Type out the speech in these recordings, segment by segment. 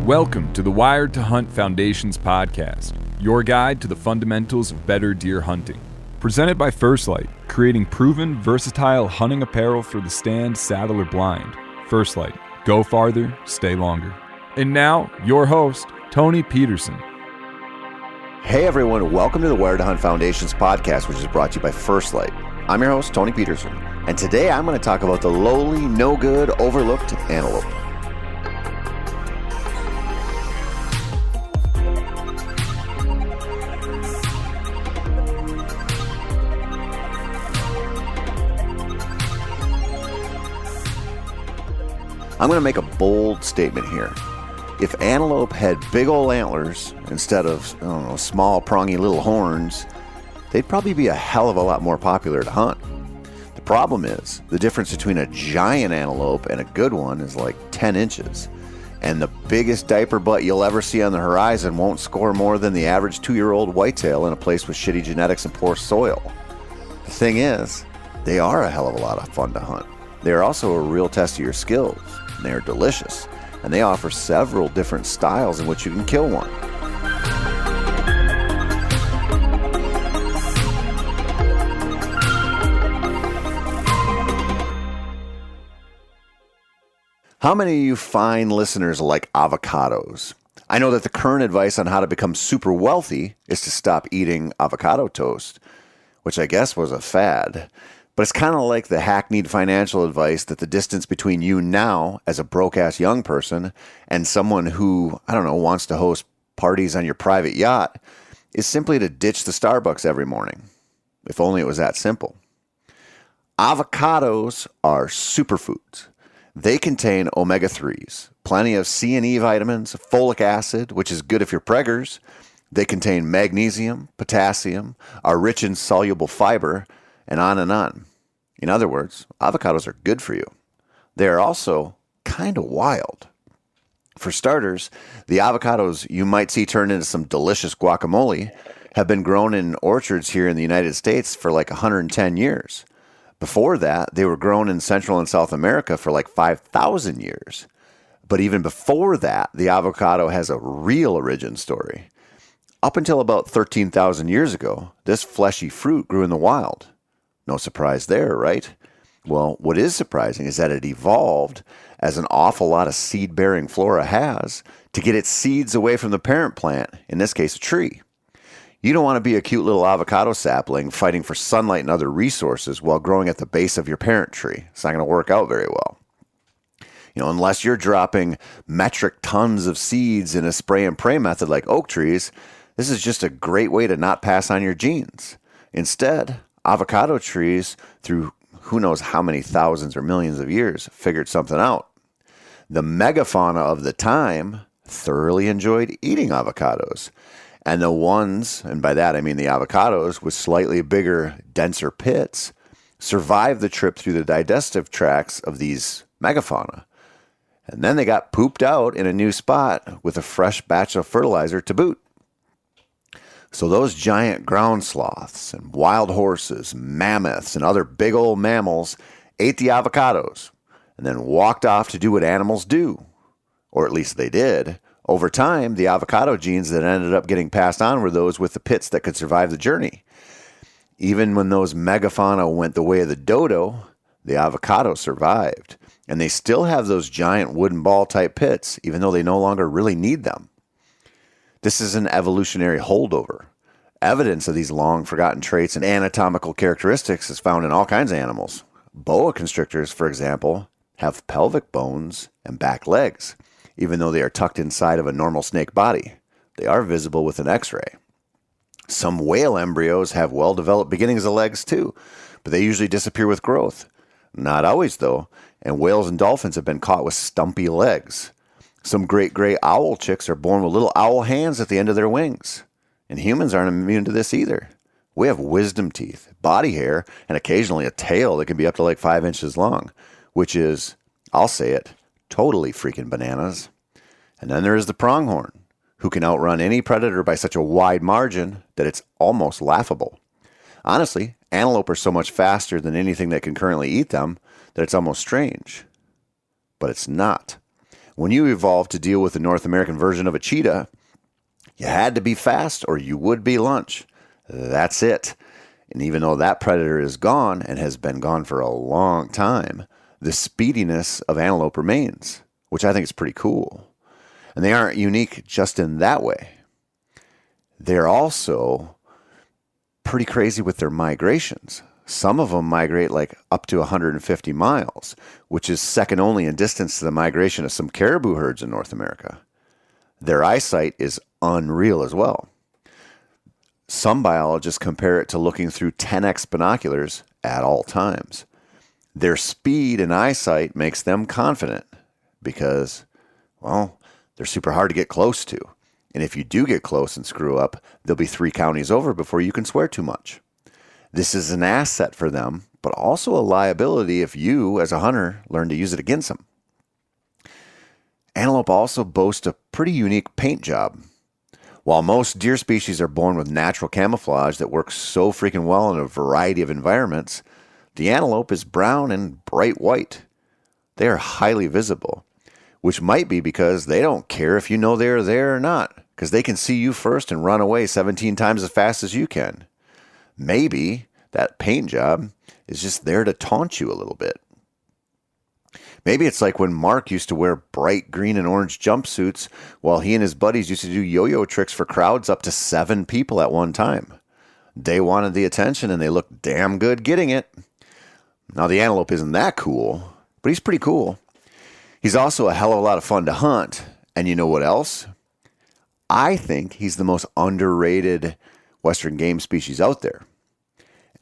Welcome to the Wired to Hunt Foundations podcast, your guide to the fundamentals of better deer hunting. Presented by First Light, creating proven, versatile hunting apparel for the stand, saddle, or blind. First Light, go farther, stay longer. And now, your host, Tony Peterson. Hey everyone, welcome to the Wired to Hunt Foundations podcast, which is brought to you by First Light. I'm your host, Tony Peterson, and today I'm going to talk about the lowly, no-good, overlooked antelope. I'm going to make a bold statement here. If antelope had big old antlers instead of, small prongy little horns, they'd probably be a hell of a lot more popular to hunt. The problem is, the difference between a giant antelope and a good one is like 10 inches. And the biggest diaper butt you'll ever see on the horizon won't score more than the average 2-year-old whitetail in a place with shitty genetics and poor soil. The thing is, they are a hell of a lot of fun to hunt. They are also a real test of your skills. And they are delicious, and they offer several different styles in which you can kill one. How many of you fine listeners like avocados? I know that the current advice on how to become super wealthy is to stop eating avocado toast, which I guess was a fad. But it's kind of like the hackneyed financial advice that the distance between you now as a broke-ass young person and someone who, wants to host parties on your private yacht is simply to ditch the Starbucks every morning. If only it was that simple. Avocados are superfoods. They contain omega-3s, plenty of C and E vitamins, folic acid, which is good if you're preggers. They contain magnesium, potassium, are rich in soluble fiber, and on and on. In other words, avocados are good for you. They are also kind of wild. For starters, the avocados you might see turned into some delicious guacamole have been grown in orchards here in the United States for like 110 years. Before that, they were grown in Central and South America for like 5,000 years. But even before that, the avocado has a real origin story. Up until about 13,000 years ago, this fleshy fruit grew in the wild. No surprise there, right? Well, what is surprising is that it evolved, as an awful lot of seed-bearing flora has, to get its seeds away from the parent plant, in this case a tree. You don't want to be a cute little avocado sapling fighting for sunlight and other resources while growing at the base of your parent tree. It's not going to work out very well. Unless you're dropping metric tons of seeds in a spray and pray method like oak trees, this is just a great way to not pass on your genes. Instead, avocado trees, through who knows how many thousands or millions of years, figured something out. The megafauna of the time thoroughly enjoyed eating avocados. And the ones, and by that I mean the avocados with slightly bigger, denser pits, survived the trip through the digestive tracts of these megafauna. And then they got pooped out in a new spot with a fresh batch of fertilizer to boot. So those giant ground sloths and wild horses, mammoths, and other big old mammals ate the avocados and then walked off to do what animals do. Or at least they did. Over time, the avocado genes that ended up getting passed on were those with the pits that could survive the journey. Even when those megafauna went the way of the dodo, the avocado survived. And they still have those giant wooden ball type pits, even though they no longer really need them. This is an evolutionary holdover. Evidence of these long-forgotten traits and anatomical characteristics is found in all kinds of animals. Boa constrictors, for example, have pelvic bones and back legs, even though they are tucked inside of a normal snake body. They are visible with an X-ray. Some whale embryos have well-developed beginnings of legs too, but they usually disappear with growth. Not always, though, and whales and dolphins have been caught with stumpy legs. Some great gray owl chicks are born with little owl hands at the end of their wings. And humans aren't immune to this either. We have wisdom teeth, body hair, and occasionally a tail that can be up to like 5 inches long, which is, I'll say it, totally freaking bananas. And then there is the pronghorn, who can outrun any predator by such a wide margin that it's almost laughable. Honestly, antelope are so much faster than anything that can currently eat them that it's almost strange. But it's not. When you evolved to deal with the North American version of a cheetah, you had to be fast or you would be lunch. That's it. And even though that predator is gone and has been gone for a long time, the speediness of antelope remains, which I think is pretty cool. And they aren't unique just in that way. They're also pretty crazy with their migrations. Some of them migrate like up to 150 miles, which is second only in distance to the migration of some caribou herds in North America. Their eyesight is unreal as well. Some biologists compare it to looking through 10x binoculars at all times. Their speed and eyesight makes them confident because, well, they're super hard to get close to. And if you do get close and screw up, they'll be 3 counties over before you can swear too much. This is an asset for them, but also a liability if you, as a hunter, learn to use it against them. Antelope also boast a pretty unique paint job. While most deer species are born with natural camouflage that works so freaking well in a variety of environments, the antelope is brown and bright white. They are highly visible, which might be because they don't care if you know they're there or not, because they can see you first and run away 17 times as fast as you can. Maybe that paint job is just there to taunt you a little bit. Maybe it's like when Mark used to wear bright green and orange jumpsuits while he and his buddies used to do yo-yo tricks for crowds up to 7 people at one time. They wanted the attention and they looked damn good getting it. Now the antelope isn't that cool, but he's pretty cool. He's also a hell of a lot of fun to hunt. And you know what else? I think he's the most underrated Western game species out there.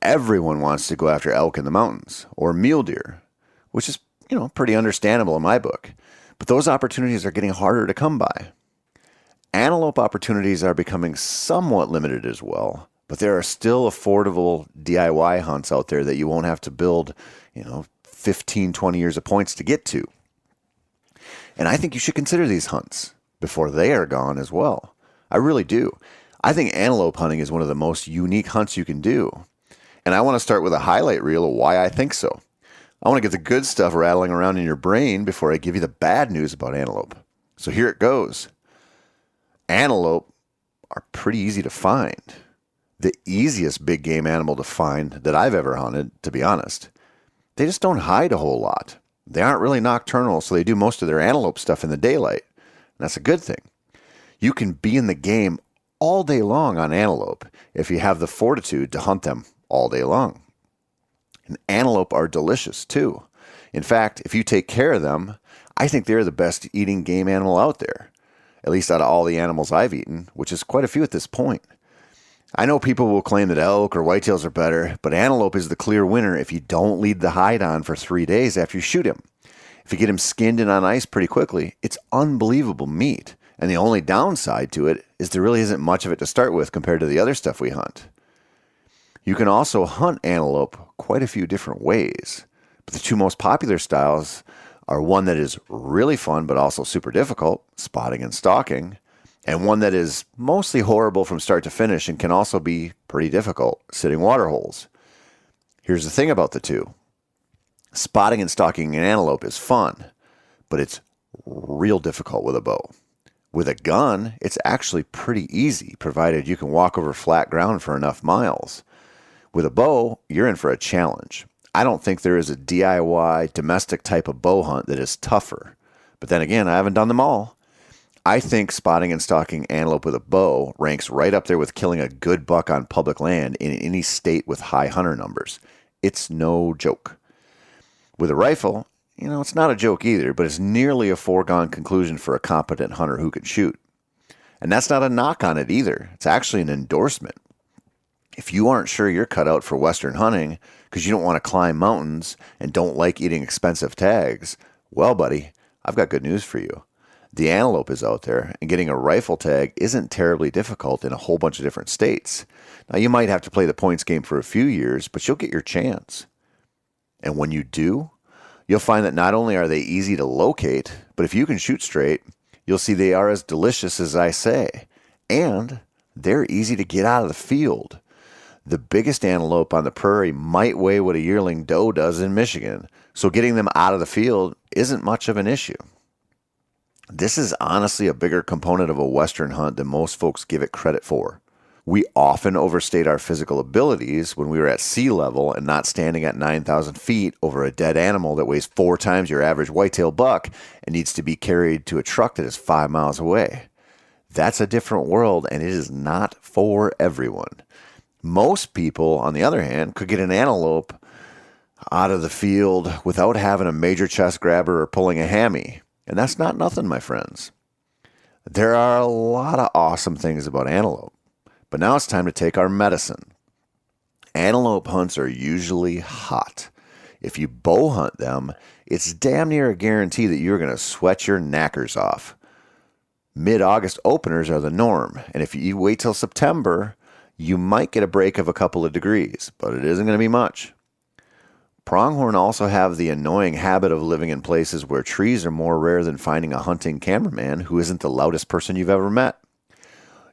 Everyone wants to go after elk in the mountains or mule deer, which is, pretty understandable in my book. But those opportunities are getting harder to come by. Antelope opportunities are becoming somewhat limited as well, but there are still affordable DIY hunts out there that you won't have to build, 15, 20 years of points to get to. And I think you should consider these hunts before they are gone as well. I really do. I think antelope hunting is one of the most unique hunts you can do. And I want to start with a highlight reel of why I think so. I want to get the good stuff rattling around in your brain before I give you the bad news about antelope. So here it goes. Antelope are pretty easy to find. The easiest big game animal to find that I've ever hunted, to be honest. They just don't hide a whole lot. They aren't really nocturnal, so they do most of their antelope stuff in the daylight. And that's a good thing. You can be in the game all day long on antelope if you have the fortitude to hunt them all day long. And antelope are delicious too. In fact, if you take care of them, I think they're the best eating game animal out there. At least out of all the animals I've eaten, which is quite a few at this point. I know people will claim that elk or whitetails are better, but antelope is the clear winner if you don't leave the hide on for 3 days after you shoot him. If you get him skinned and on ice pretty quickly, it's unbelievable meat. And the only downside to it is there really isn't much of it to start with compared to the other stuff we hunt. You can also hunt antelope quite a few different ways, but the 2 most popular styles are one that is really fun but also super difficult, spotting and stalking, and one that is mostly horrible from start to finish and can also be pretty difficult, sitting water holes. Here's the thing about the 2. Spotting and stalking an antelope is fun, but it's real difficult with a bow. With a gun, it's actually pretty easy, provided you can walk over flat ground for enough miles. With a bow, you're in for a challenge. I don't think there is a DIY domestic type of bow hunt that is tougher. But then again, I haven't done them all. I think spotting and stalking antelope with a bow ranks right up there with killing a good buck on public land in any state with high hunter numbers. It's no joke. With a rifle, it's not a joke either, but it's nearly a foregone conclusion for a competent hunter who can shoot. And that's not a knock on it either. It's actually an endorsement. If you aren't sure you're cut out for Western hunting because you don't want to climb mountains and don't like eating expensive tags, well, buddy, I've got good news for you. The antelope is out there, and getting a rifle tag isn't terribly difficult in a whole bunch of different states. Now, you might have to play the points game for a few years, but you'll get your chance. And when you do, you'll find that not only are they easy to locate, but if you can shoot straight, you'll see they are as delicious as I say. And they're easy to get out of the field. The biggest antelope on the prairie might weigh what a yearling doe does in Michigan, so getting them out of the field isn't much of an issue. This is honestly a bigger component of a Western hunt than most folks give it credit for. We often overstate our physical abilities when we are at sea level and not standing at 9,000 feet over a dead animal that weighs 4 times your average whitetail buck and needs to be carried to a truck that is 5 miles away. That's a different world, and it is not for everyone. Most people, on the other hand, could get an antelope out of the field without having a major chest grabber or pulling a hammy. And that's not nothing, my friends. There are a lot of awesome things about antelope. But now it's time to take our medicine. Antelope hunts are usually hot. If you bow hunt them, it's damn near a guarantee that you're going to sweat your knackers off. Mid-August openers are the norm, and if you wait till September, you might get a break of a couple of degrees, but it isn't going to be much. Pronghorn also have the annoying habit of living in places where trees are more rare than finding a hunting cameraman who isn't the loudest person you've ever met.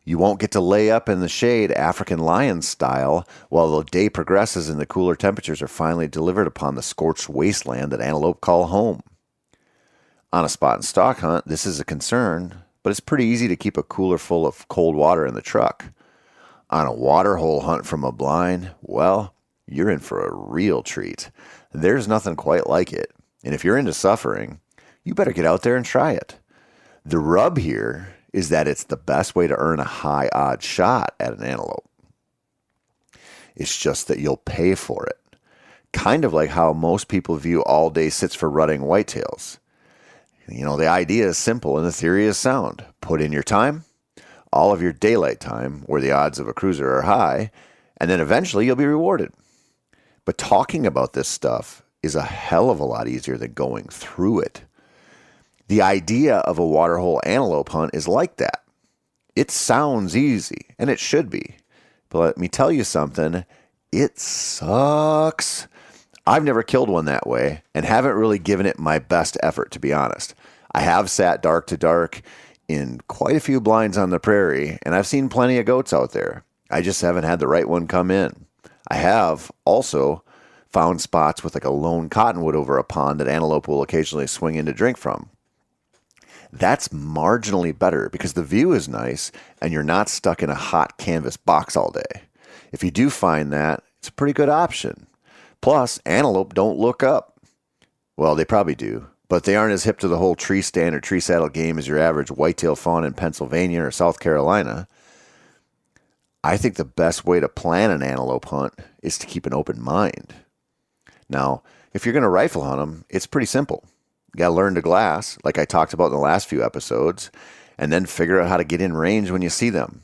You won't get to lay up in the shade African lion style while the day progresses and the cooler temperatures are finally delivered upon the scorched wasteland that antelope call home. On a spot and stalk hunt, this is a concern, but it's pretty easy to keep a cooler full of cold water in the truck. On a water hole hunt from a blind, well, you're in for a real treat. There's nothing quite like it, and if you're into suffering, you better get out there and try it. The rub here is that it's the best way to earn a high odd shot at an antelope. It's just that you'll pay for it. Kind of like how most people view all-day sits for rutting whitetails. You know, the idea is simple and the theory is sound. Put in your time, all of your daylight time, where the odds of a cruiser are high, and then eventually you'll be rewarded. But talking about this stuff is a hell of a lot easier than going through it. The idea of a waterhole antelope hunt is like that. It sounds easy, and it should be. But let me tell you something, it sucks. I've never killed one that way, and haven't really given it my best effort, to be honest. I have sat dark to dark in quite a few blinds on the prairie, and I've seen plenty of goats out there. I just haven't had the right one come in. I have also found spots with like a lone cottonwood over a pond that antelope will occasionally swing in to drink from. That's marginally better because the view is nice and you're not stuck in a hot canvas box all day. If you do find that, it's a pretty good option. Plus, antelope don't look up. Well, they probably do, but they aren't as hip to the whole tree stand or tree saddle game as your average whitetail fawn in Pennsylvania or South Carolina. I think the best way to plan an antelope hunt is to keep an open mind. Now, if you're going to rifle hunt them, it's pretty simple. You got to learn to glass, like I talked about in the last few episodes, and then figure out how to get in range when you see them.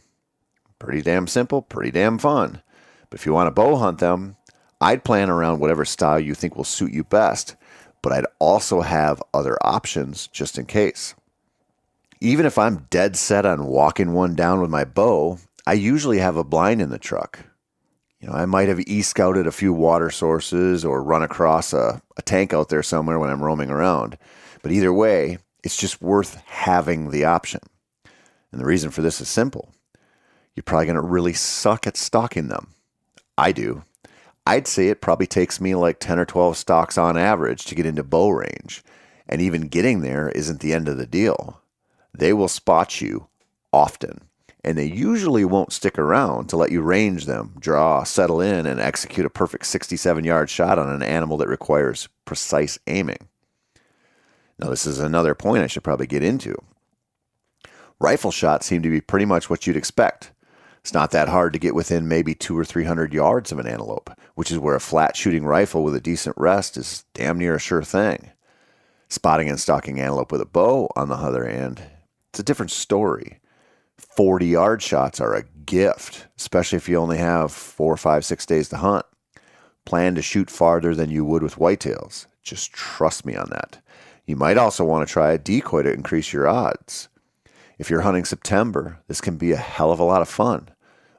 Pretty damn simple, pretty damn fun. But if you want to bow hunt them, I'd plan around whatever style you think will suit you best, but I'd also have other options just in case. Even if I'm dead set on walking one down with my bow, I usually have a blind in the truck. I might have e-scouted a few water sources or run across a tank out there somewhere when I'm roaming around. But either way, it's just worth having the option. And the reason for this is simple. You're probably going to really suck at stalking them. I do. I'd say it probably takes me like 10 or 12 stalks on average to get into bow range. And even getting there isn't the end of the deal. They will spot you often. And they usually won't stick around to let you range them, draw, settle in, and execute a perfect 67-yard shot on an animal that requires precise aiming. Now, this is another point I should probably get into. Rifle shots seem to be pretty much what you'd expect. It's not that hard to get within maybe 200 or 300 yards of an antelope, which is where a flat shooting rifle with a decent rest is damn near a sure thing. Spotting and stalking antelope with a bow, on the other hand, it's a different story. 40-yard shots are a gift, especially if you only have 4, 5, 6 days to hunt. Plan to shoot farther than you would with whitetails. Just trust me on that. You might also want to try a decoy to increase your odds. If you're hunting September, this can be a hell of a lot of fun.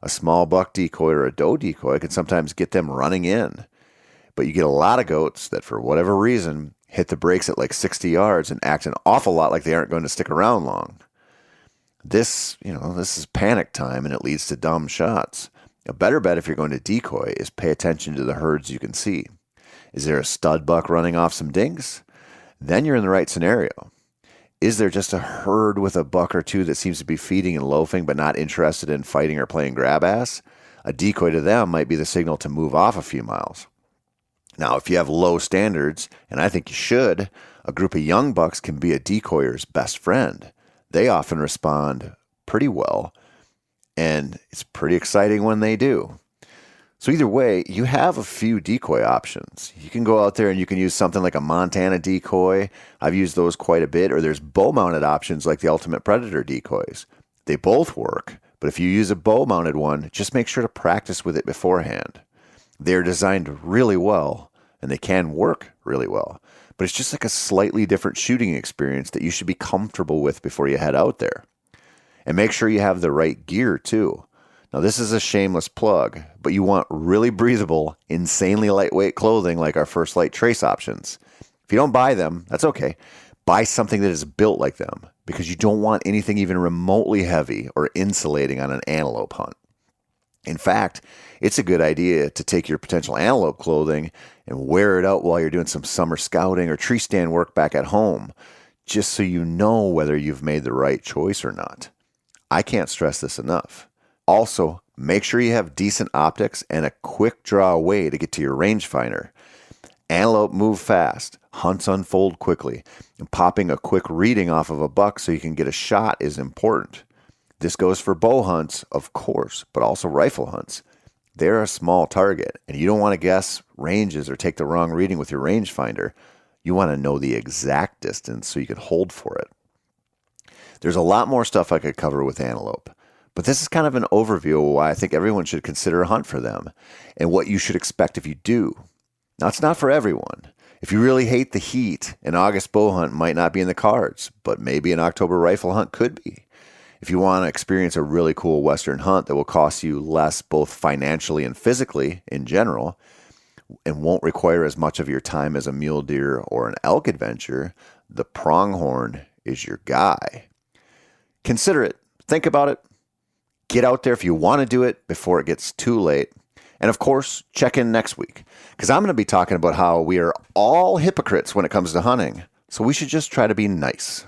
A small buck decoy or a doe decoy can sometimes get them running in. But you get a lot of goats that, for whatever reason, hit the brakes at like 60 yards and act an awful lot like they aren't going to stick around long. This is panic time, and it leads to dumb shots. A better bet if you're going to decoy is pay attention to the herds you can see. Is there a stud buck running off some dinks? Then you're in the right scenario. Is there just a herd with a buck or two that seems to be feeding and loafing but not interested in fighting or playing grab ass? A decoy to them might be the signal to move off a few miles. Now, if you have low standards, and I think you should, a group of young bucks can be a decoyer's best friend. They often respond pretty well, and it's pretty exciting when they do. So either way, you have a few decoy options. You can go out there and you can use something like a Montana decoy. I've used those quite a bit. Or there's bow-mounted options like the Ultimate Predator decoys. They both work, but if you use a bow-mounted one, just make sure to practice with it beforehand. They're designed really well, and they can work really well. But it's just like a slightly different shooting experience that you should be comfortable with before you head out there. And make sure you have the right gear, too. Now, this is a shameless plug, but you want really breathable, insanely lightweight clothing like our First Light Trace options. If you don't buy them, that's okay. Buy something that is built like them, because you don't want anything even remotely heavy or insulating on an antelope hunt. In fact, it's a good idea to take your potential antelope clothing and wear it out while you're doing some summer scouting or tree stand work back at home, just so you know whether you've made the right choice or not. I can't stress this enough. Also, make sure you have decent optics and a quick draw way to get to your rangefinder. Antelope move fast, hunts unfold quickly, and popping a quick reading off of a buck so you can get a shot is important. This goes for bow hunts, of course, but also rifle hunts. They're a small target, and you don't want to guess ranges or take the wrong reading with your rangefinder. You want to know the exact distance so you can hold for it. There's a lot more stuff I could cover with antelope, but this is kind of an overview of why I think everyone should consider a hunt for them and what you should expect if you do. Now, it's not for everyone. If you really hate the heat, an August bow hunt might not be in the cards, but maybe an October rifle hunt could be. If you want to experience a really cool Western hunt that will cost you less both financially and physically in general, and won't require as much of your time as a mule deer or an elk adventure, the pronghorn is your guy. Consider it. Think about it. Get out there if you want to do it before it gets too late. And of course, check in next week, because I'm going to be talking about how we are all hypocrites when it comes to hunting. So we should just try to be nice.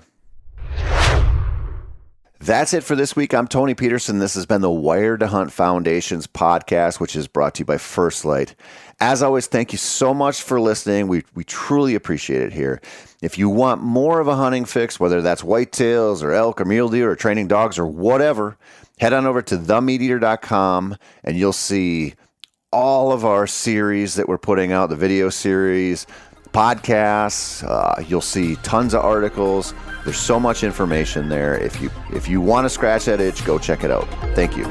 That's it for this week. I'm Tony Peterson. This has been the Wired to Hunt Foundation's podcast, which is brought to you by First Light. As always, thank you so much for listening. We truly appreciate it here. If you want more of a hunting fix, whether that's whitetails or elk or mule deer or training dogs or whatever, head on over to themeateater.com and you'll see all of our series that we're putting out, the video series, podcasts. You'll see tons of articles. There's so much information there. If you want to scratch that itch, go check it out. Thank you.